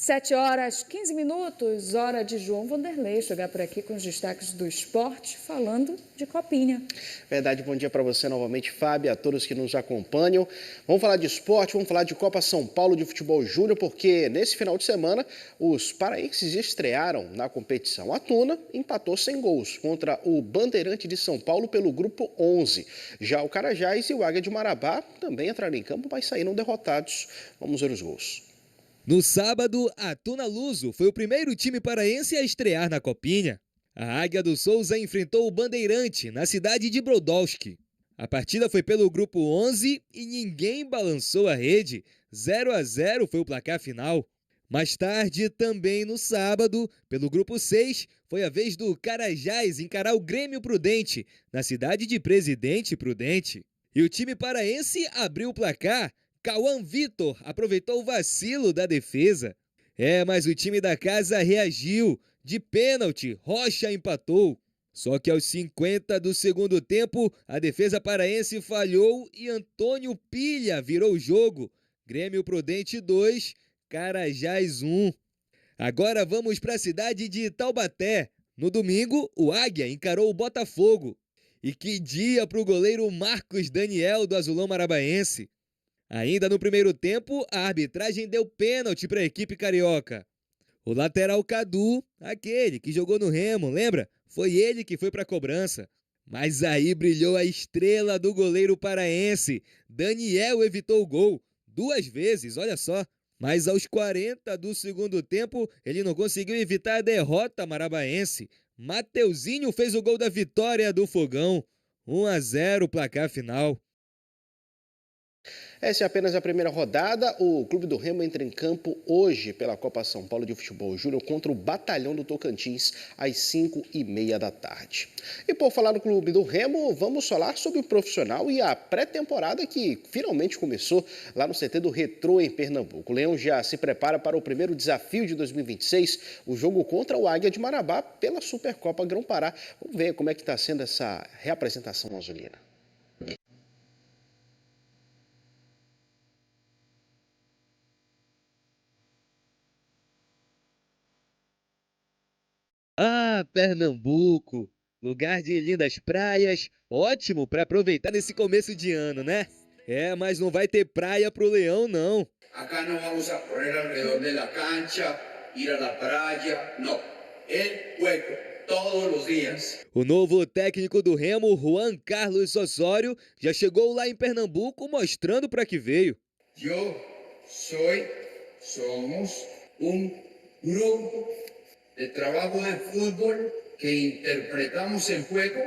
7h15, hora de João Vanderlei chegar por aqui com os destaques do esporte, falando de Copinha. Verdade, bom dia para você novamente, Fábio, a todos que nos acompanham. Vamos falar de esporte, vamos falar de Copa São Paulo de Futebol Júnior, porque nesse final de semana os paraenses estrearam na competição. A Tuna empatou sem gols contra o Bandeirante de São Paulo pelo grupo 11. Já o Carajás e o Águia de Marabá também entraram em campo, mas saíram derrotados. Vamos ver os gols. No sábado, a Tuna Luso foi o primeiro time paraense a estrear na Copinha. A Águia do Souza enfrentou o Bandeirante na cidade de Brodowski. A partida foi pelo grupo 11 e ninguém balançou a rede. 0-0 foi o placar final. Mais tarde, também no sábado, pelo grupo 6, foi a vez do Carajás encarar o Grêmio Prudente, na cidade de Presidente Prudente. E o time paraense abriu o placar. Cauã Vitor aproveitou o vacilo da defesa. Mas o time da casa reagiu. De pênalti, Rocha empatou. Só que aos 50 do segundo tempo, a defesa paraense falhou e Antônio Pilha virou o jogo. Grêmio Prudente 2, Carajás 1. Agora vamos para a cidade de Taubaté. No domingo, o Águia encarou o Botafogo. E que dia para o goleiro Marcos Daniel do Azulão Marabaense. Ainda no primeiro tempo, a arbitragem deu pênalti para a equipe carioca. O lateral Cadu, aquele que jogou no Remo, lembra? Foi ele que foi para a cobrança. Mas aí brilhou a estrela do goleiro paraense. Daniel evitou o gol 2 vezes, olha só. Mas aos 40 do segundo tempo, ele não conseguiu evitar a derrota marabaense. Mateuzinho fez o gol da vitória do Fogão. 1-0 o placar final. Essa é apenas a primeira rodada. O Clube do Remo entra em campo hoje pela Copa São Paulo de Futebol Júnior contra o Batalhão do Tocantins às 5h30 da tarde. E por falar no Clube do Remo, vamos falar sobre o profissional e a pré-temporada que finalmente começou lá no CT do Retrô em Pernambuco. O Leão já se prepara para o primeiro desafio de 2026, o jogo contra o Águia de Marabá pela Supercopa Grão-Pará. Vamos ver como é que está sendo essa reapresentação azulina. Pernambuco, lugar de lindas praias, ótimo para aproveitar nesse começo de ano, né? Mas não vai ter praia pro Leão, não. Acá no vamos a correr alrededor de la cancha, ir a la playa, no, el juego, todos los días. O novo técnico do Remo, Juan Carlos Osório, já chegou lá em Pernambuco mostrando para que veio. Somos grupo de trabajo de fútbol que interpretamos el juego,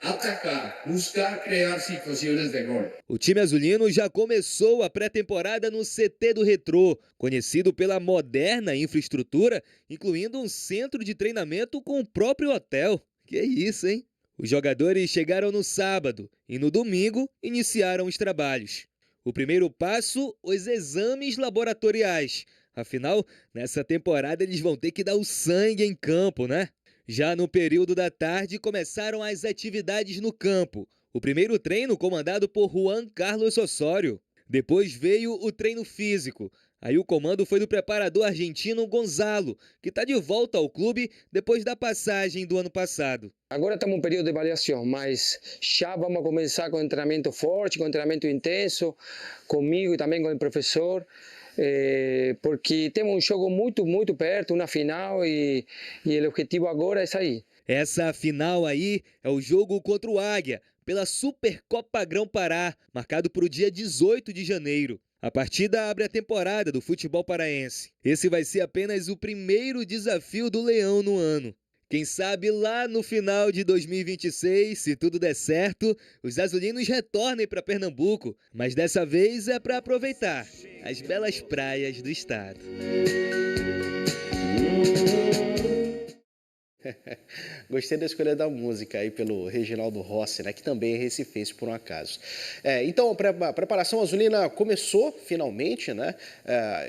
atacar, buscar crear situaciones de gol. O time azulino já começou a pré-temporada no CT do Retrô, conhecido pela moderna infraestrutura, incluindo um centro de treinamento com o próprio hotel. Que isso, hein? Os jogadores chegaram no sábado e no domingo iniciaram os trabalhos. O primeiro passo, os exames laboratoriais. Afinal, nessa temporada eles vão ter que dar o sangue em campo, né? Já no período da tarde começaram as atividades no campo. O primeiro treino comandado por Juan Carlos Osório. Depois veio o treino físico. Aí o comando foi do preparador argentino Gonzalo, que está de volta ao clube depois da passagem do ano passado. Agora estamos em um período de avaliação, mas já vamos começar com treinamento forte, com treinamento intenso, comigo e também com o professor. Porque temos um jogo muito perto, uma final e o objetivo agora é sair. Essa final aí é o jogo contra o Águia, pela Supercopa Grão-Pará, marcado para o dia 18 de janeiro. A partida abre a temporada do futebol paraense. Esse vai ser apenas o primeiro desafio do Leão no ano. Quem sabe lá no final de 2026, se tudo der certo, os azulinos retornem para Pernambuco, mas dessa vez é para aproveitar as belas praias do estado. Gostei da escolha da música aí pelo Reginaldo Rossi, né, que também é recifense por um acaso. Então, a preparação azulina começou finalmente, né,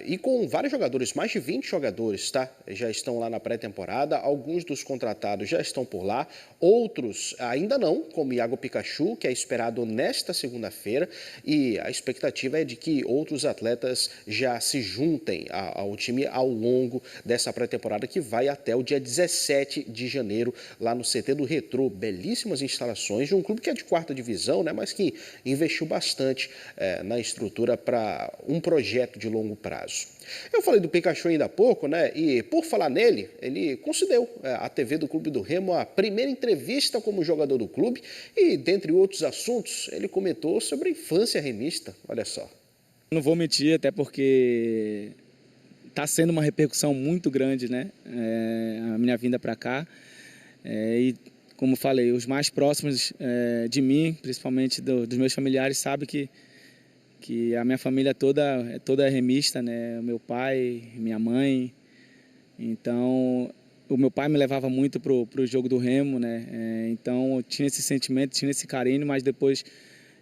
e com vários jogadores, mais de 20 jogadores, tá? Já estão lá na pré-temporada, alguns dos contratados já estão por lá, outros ainda não, como Iago Pikachu, que é esperado nesta segunda-feira, e a expectativa é de que outros atletas já se juntem ao time ao longo dessa pré-temporada, que vai até o dia 17 de janeiro, lá no CT do Retrô. Belíssimas instalações de um clube que é de 4ª divisão, né, mas que investiu bastante na estrutura para um projeto de longo prazo. Eu falei do Pikachu ainda há pouco, né, e por falar nele, ele concedeu à TV do Clube do Remo a primeira entrevista como jogador do clube e, dentre outros assuntos, ele comentou sobre a infância remista. Olha só. Não vou mentir, até porque está sendo uma repercussão muito grande, né? A minha vinda para cá. E, como falei, os mais próximos de mim, principalmente dos meus familiares, sabem que a minha família toda é remista, né? Meu pai, minha mãe. Então, o meu pai me levava muito pro jogo do Remo, né? Então, eu tinha esse sentimento, tinha esse carinho, mas depois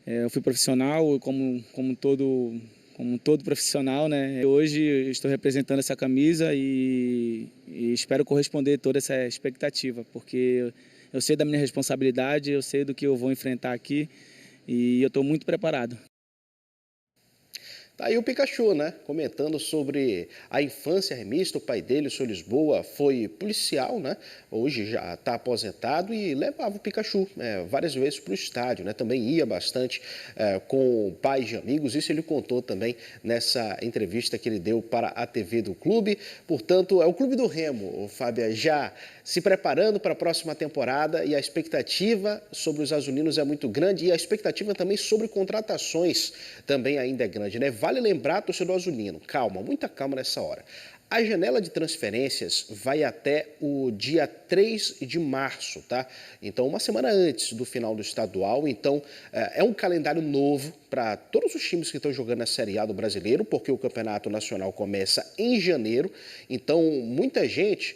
eu fui profissional, como todo profissional, né? Hoje eu estou representando essa camisa e espero corresponder toda essa expectativa, porque eu sei da minha responsabilidade, eu sei do que eu vou enfrentar aqui e eu estou muito preparado. Tá aí o Pikachu, né, comentando sobre a infância remista. O pai dele, o Sr. Lisboa, foi policial, né, hoje já está aposentado e levava o Pikachu várias vezes para o estádio, né, também ia bastante com pais de amigos. Isso ele contou também nessa entrevista que ele deu para a TV do clube. Portanto, é o Clube do Remo, Fábia, já se preparando para a próxima temporada, e a expectativa sobre os azulinos é muito grande, e a expectativa também sobre contratações também ainda é grande, né? Vale lembrar, torcedor azulino, calma, muita calma nessa hora. A janela de transferências vai até o dia 3 de março, tá? Então, uma semana antes do final do estadual. Então, é um calendário novo para todos os times que estão jogando a Série A do Brasileiro, porque o Campeonato Nacional começa em janeiro. Então, muita gente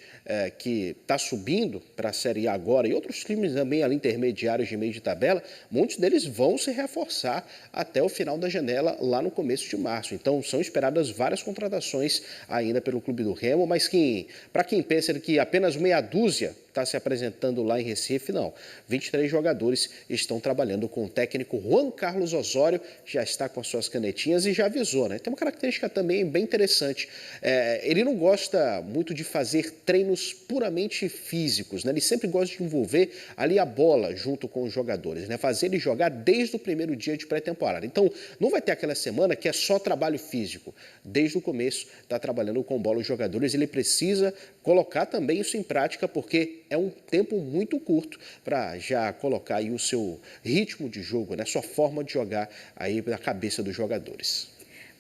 que está subindo para a Série A agora, e outros times também ali intermediários de meio de tabela, muitos deles vão se reforçar até o final da janela, lá no começo de março. Então, são esperadas várias contratações ainda pelo Clube do Remo, mas para quem pensa que apenas meia dúzia está se apresentando lá em Recife, não. 23 jogadores estão trabalhando com o técnico Juan Carlos Osório, já está com as suas canetinhas e já avisou, né? Tem uma característica também bem interessante. Ele não gosta muito de fazer treinos puramente físicos, né? Ele sempre gosta de envolver ali a bola junto com os jogadores, né? Fazer ele jogar desde o primeiro dia de pré-temporada. Então, não vai ter aquela semana que é só trabalho físico. Desde o começo, está trabalhando com bola os jogadores. Ele precisa colocar também isso em prática, porque é um tempo muito curto para já colocar aí o seu ritmo de jogo, né? Sua forma de jogar aí na cabeça dos jogadores.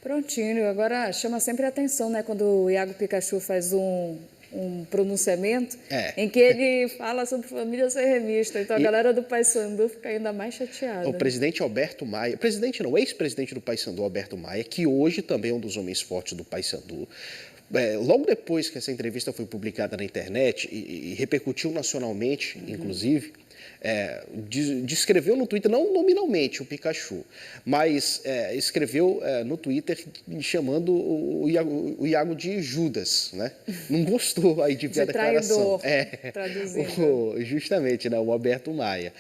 Prontinho, agora chama sempre a atenção, né, quando o Iago Pikachu faz um pronunciamento em que ele fala sobre família ser remista. Então a galera do Paysandu fica ainda mais chateada. O presidente Alberto Maia, presidente não, ex-presidente do Paysandu, Alberto Maia, que hoje também é um dos homens fortes do Paysandu, logo depois que essa entrevista foi publicada na internet e repercutiu nacionalmente, inclusive, descreveu no Twitter, não nominalmente o Pikachu, mas escreveu no Twitter chamando o Iago de Judas, né? Não gostou aí de ver a declaração. Traduzindo. Justamente, né? O Alberto Maia.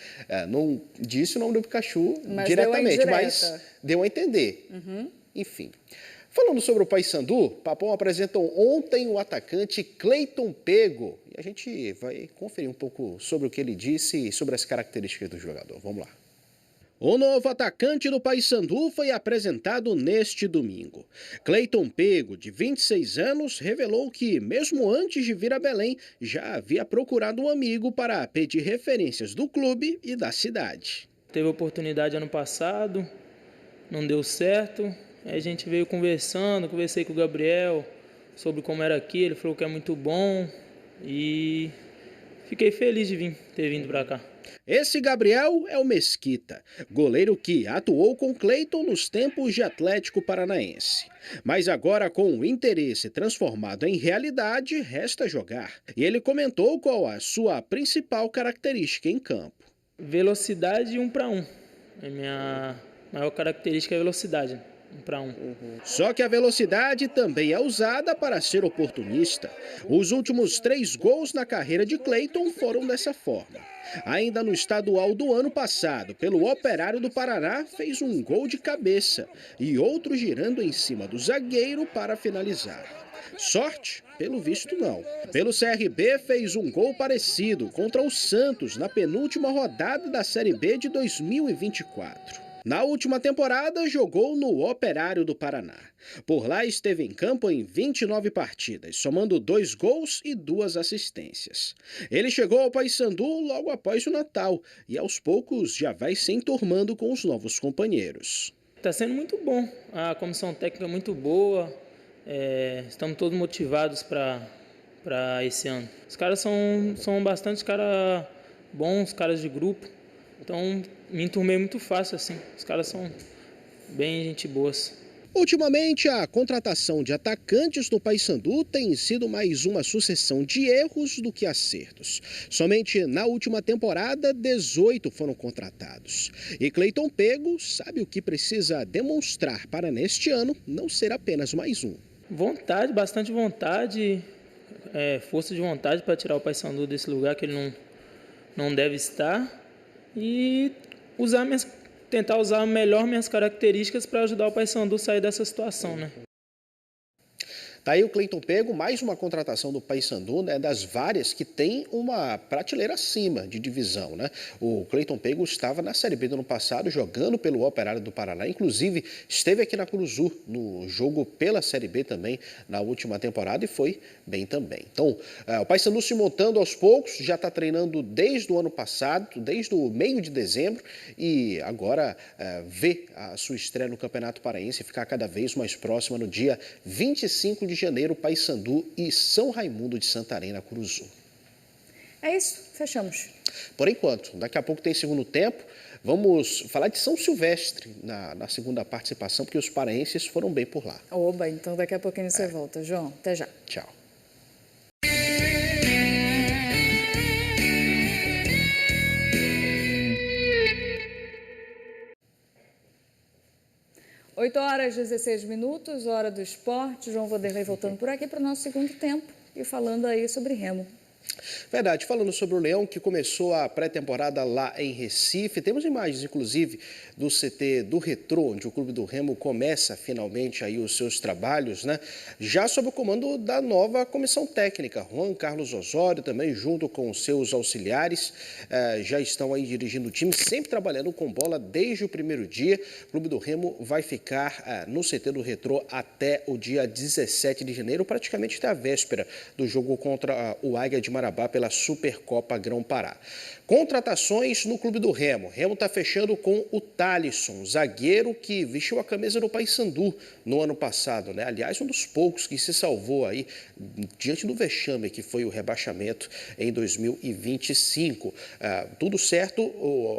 Não disse o nome do Pikachu mas diretamente, mas deu a entender. Enfim. Falando sobre o Paysandu, Papão apresentou ontem o atacante Cleiton Pego. E a gente vai conferir um pouco sobre o que ele disse e sobre as características do jogador. Vamos lá. O novo atacante do Paysandu foi apresentado neste domingo. Cleiton Pego, de 26 anos, revelou que, mesmo antes de vir a Belém, já havia procurado um amigo para pedir referências do clube e da cidade. Teve oportunidade ano passado, não deu certo. Aí a gente veio conversei com o Gabriel sobre como era aqui, ele falou que é muito bom e fiquei feliz de ter vindo para cá. Esse Gabriel é o Mesquita, goleiro que atuou com Cleiton nos tempos de Atlético Paranaense. Mas agora, com o interesse transformado em realidade, resta jogar. E ele comentou qual a sua principal característica em campo. Velocidade 1 para 1. A minha maior característica é a velocidade. 1 para 1. Só que a velocidade também é usada para ser oportunista. Os últimos 3 gols na carreira de Cleiton foram dessa forma. Ainda no estadual do ano passado, pelo Operário do Paraná, fez um gol de cabeça e outro girando em cima do zagueiro para finalizar. Sorte? Pelo visto não. Pelo CRB fez um gol parecido contra o Santos na penúltima rodada da Série B de 2024. Na última temporada, jogou no Operário do Paraná. Por lá, esteve em campo em 29 partidas, somando 2 gols e 2 assistências. Ele chegou ao Paysandu logo após o Natal e, aos poucos, já vai se enturmando com os novos companheiros. Está sendo muito bom. A comissão técnica é muito boa. Estamos todos motivados para esse ano. Os caras são bastante caras bons, caras de grupo. Então, me enturmei muito fácil, assim. Os caras são bem gente boas. Ultimamente, a contratação de atacantes no Paysandu tem sido mais uma sucessão de erros do que acertos. Somente na última temporada, 18 foram contratados. E Cleiton Pego sabe o que precisa demonstrar para neste ano não ser apenas mais um. Vontade, bastante vontade, força de vontade para tirar o Paysandu desse lugar que ele não deve estar. E tentar usar melhor minhas características para ajudar o Paysandu a sair dessa situação, né? Tá aí o Cleiton Pego, mais uma contratação do Paysandu, né, das várias que tem uma prateleira acima de divisão, né? O Cleiton Pego estava na Série B do ano passado, jogando pelo Operário do Paraná, inclusive esteve aqui na Curuzu no jogo pela Série B também na última temporada e foi bem também. Então, o Paysandu se montando aos poucos, já está treinando desde o ano passado, desde o meio de dezembro e agora vê a sua estreia no Campeonato Paraense ficar cada vez mais próxima no dia 25 de janeiro, Paysandu e São Raimundo de Santarém, na Curuzu. É isso, fechamos. Por enquanto, daqui a pouco tem segundo tempo. Vamos falar de São Silvestre na segunda participação, porque os paraenses foram bem por lá. Oba, então daqui a pouquinho você volta. João, até já. Tchau. Oito horas e 16 minutos, hora do esporte. João Vanderlei voltando por aqui para o nosso segundo tempo e falando aí sobre remo. Verdade, falando sobre o Leão, que começou a pré-temporada lá em Recife. Temos imagens, inclusive, do CT do Retrô, onde o Clube do Remo começa finalmente aí os seus trabalhos, né? Já sob o comando da nova comissão técnica. Juan Carlos Osório também, junto com os seus auxiliares, já estão aí dirigindo o time, sempre trabalhando com bola desde o primeiro dia. O Clube do Remo vai ficar no CT do Retrô até o dia 17 de janeiro, praticamente até a véspera do jogo contra o Águia de Marabá pela Supercopa Grão-Pará. Contratações no Clube do Remo. Remo está fechando com o Thalisson, zagueiro que vestiu a camisa do Paysandu no ano passado, né? Aliás, um dos poucos que se salvou aí diante do vexame que foi o rebaixamento em 2025. Tudo certo,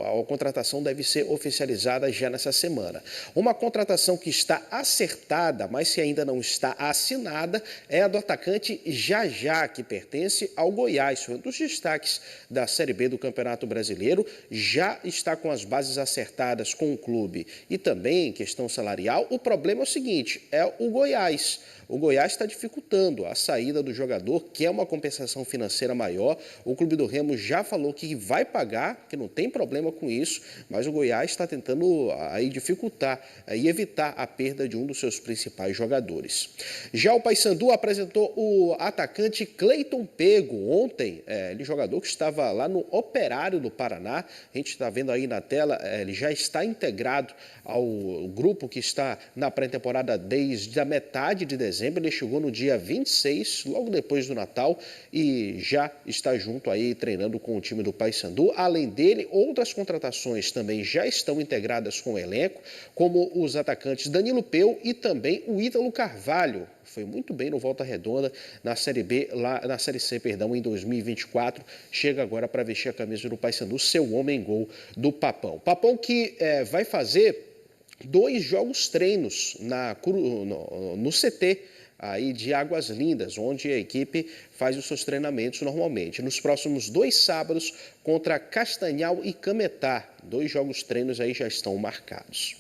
a contratação deve ser oficializada já nessa semana. Uma contratação que está acertada, mas que ainda não está assinada, é a do atacante Jajá, que pertence ao Goiás. Foi um dos destaques da Série B do Campeonato Brasileiro, já está com as bases acertadas com o clube e também em questão salarial. O problema é o seguinte, é o Goiás. O Goiás está dificultando a saída do jogador, que é uma compensação financeira maior. O Clube do Remo já falou que vai pagar, que não tem problema com isso, mas o Goiás está tentando aí dificultar e evitar a perda de um dos seus principais jogadores. Já o Paysandu apresentou o atacante Cleiton Pego ontem, ele jogador que estava lá no Operário do Paraná. A gente está vendo aí na tela, ele já está integrado ao grupo que está na pré-temporada desde a metade de dezembro. Ele chegou no dia 26, logo depois do Natal, e já está junto aí treinando com o time do Paysandu. Além dele, outras contratações também já estão integradas com o elenco, como os atacantes Danilo Peu e também o Ítalo Carvalho. que foi muito bem no Volta Redonda, na Série B, lá na Série C, perdão, em 2024, chega agora para vestir a camisa do Paysandu, seu homem-gol do Papão. Papão que vai fazer 2 jogos treinos no CT, aí de Águas Lindas, onde a equipe faz os seus treinamentos normalmente. Nos próximos 2 sábados, contra Castanhal e Cametá, 2 jogos treinos aí já estão marcados.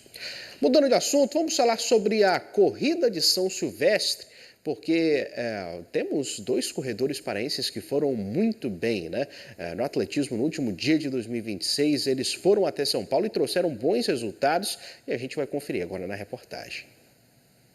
Mudando de assunto, vamos falar sobre a corrida de São Silvestre, porque temos 2 corredores paraenses que foram muito bem, né? No atletismo, no último dia de 2026, eles foram até São Paulo e trouxeram bons resultados, e a gente vai conferir agora na reportagem.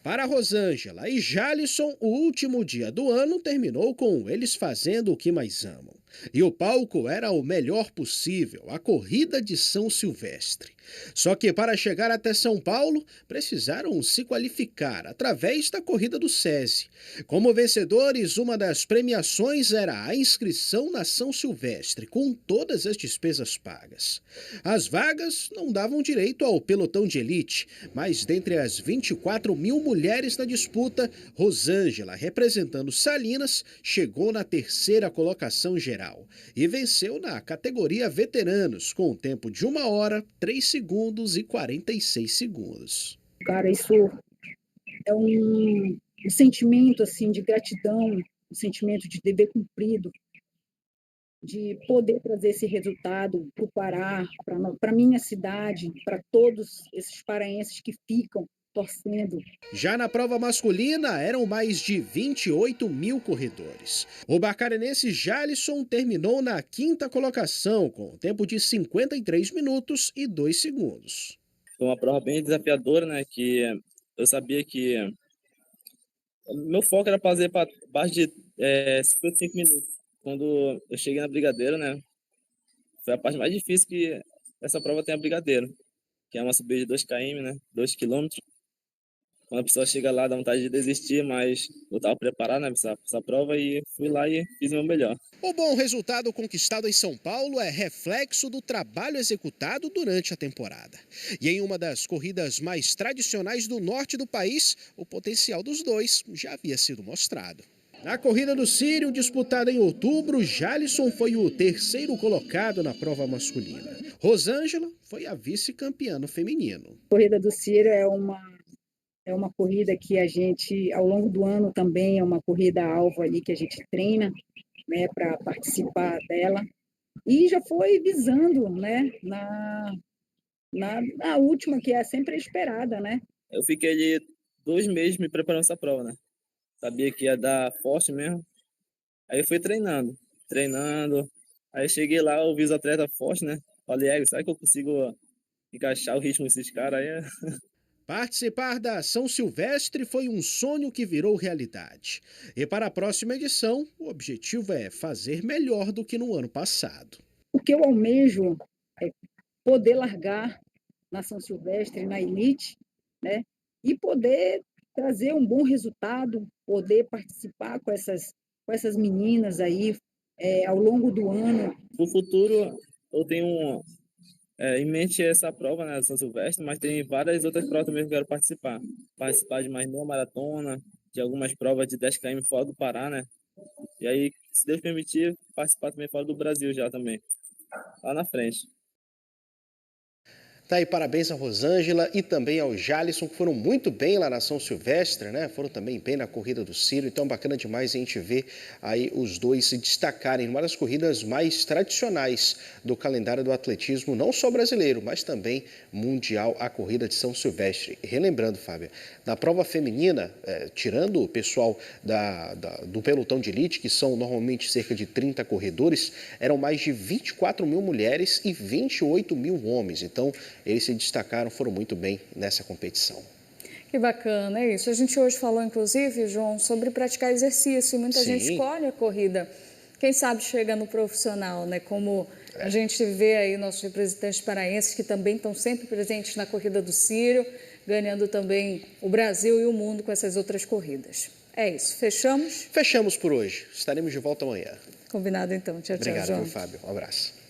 Para Rosângela e Jalisson, o último dia do ano terminou com eles fazendo o que mais amam. E o palco era o melhor possível, a corrida de São Silvestre. Só que para chegar até São Paulo, precisaram se qualificar através da corrida do SESI. Como vencedores, uma das premiações era a inscrição na São Silvestre, com todas as despesas pagas. As vagas não davam direito ao pelotão de elite, mas dentre as 24 mil mulheres na disputa, Rosângela, representando Salinas, chegou na 3ª colocação geral e venceu na categoria veteranos, com um tempo de 1 hora, 3 segundos e 46 segundos. Cara, isso é um sentimento assim, de gratidão, um sentimento de dever cumprido, de poder trazer esse resultado para o Pará, para a minha cidade, para todos esses paraenses que ficam torcendo. Já na prova masculina, eram mais de 28 mil corredores. O bacarenense Jalisson terminou na 5ª colocação, com um tempo de 53 minutos e 2 segundos. Foi uma prova bem desafiadora, né? Que eu sabia que meu foco era fazer para baixo de 55 minutos. Quando eu cheguei na Brigadeiro, né? Foi a parte mais difícil que essa prova tem a Brigadeiro, que é uma subida de 2 km, né? 2 quilômetros. Quando a pessoa chega lá, dá vontade de desistir, mas eu estava preparado, né, para essa prova e fui lá e fiz o meu melhor. O bom resultado conquistado em São Paulo é reflexo do trabalho executado durante a temporada. E em uma das corridas mais tradicionais do norte do país, o potencial dos dois já havia sido mostrado. Na corrida do Sírio, disputada em outubro, Jalisson foi o 3º colocado na prova masculina. Rosângela foi a vice-campeã no feminino. A corrida do Sírio é uma corrida que a gente, ao longo do ano também, é uma corrida-alvo ali que a gente treina, né, para participar dela. E já foi visando, né, na última, que é sempre esperada, né? Eu fiquei ali 2 meses me preparando essa prova, né? Sabia que ia dar forte mesmo. Aí eu fui treinando. Aí cheguei lá, eu vi os atletas fortes, né? Falei, será que eu consigo encaixar o ritmo desses caras aí? Participar da São Silvestre foi um sonho que virou realidade. E para a próxima edição, o objetivo é fazer melhor do que no ano passado. O que eu almejo é poder largar na São Silvestre, na elite, né? E poder trazer um bom resultado, poder participar com essas meninas aí ao longo do ano. No futuro, eu tenho em mente essa prova, né, São Silvestre, mas tem várias outras provas também que eu quero participar. Participar de mais meia maratona, de algumas provas de 10 km fora do Pará, né? E aí, se Deus permitir, participar também fora do Brasil já também, lá na frente. Tá aí, parabéns a Rosângela e também ao Jalisson, que foram muito bem lá na São Silvestre, né? Foram também bem na corrida do Sírio, então bacana demais a gente ver aí os dois se destacarem numa das corridas mais tradicionais do calendário do atletismo, não só brasileiro, mas também mundial, a corrida de São Silvestre. E relembrando, Fábio, na prova feminina, tirando o pessoal do pelotão de elite, que são normalmente cerca de 30 corredores, eram mais de 24 mil mulheres e 28 mil homens, então eles se destacaram, foram muito bem nessa competição. Que bacana, é isso. A gente hoje falou, inclusive, João, sobre praticar exercício. Muita gente escolhe a corrida. Quem sabe chega no profissional, né? Como a gente vê aí nossos representantes paraenses que também estão sempre presentes na corrida do Sírio, ganhando também o Brasil e o mundo com essas outras corridas. É isso. Fechamos? Fechamos por hoje. Estaremos de volta amanhã. Combinado, então. Tchau, tchau, Obrigado, João. Fábio. Um abraço.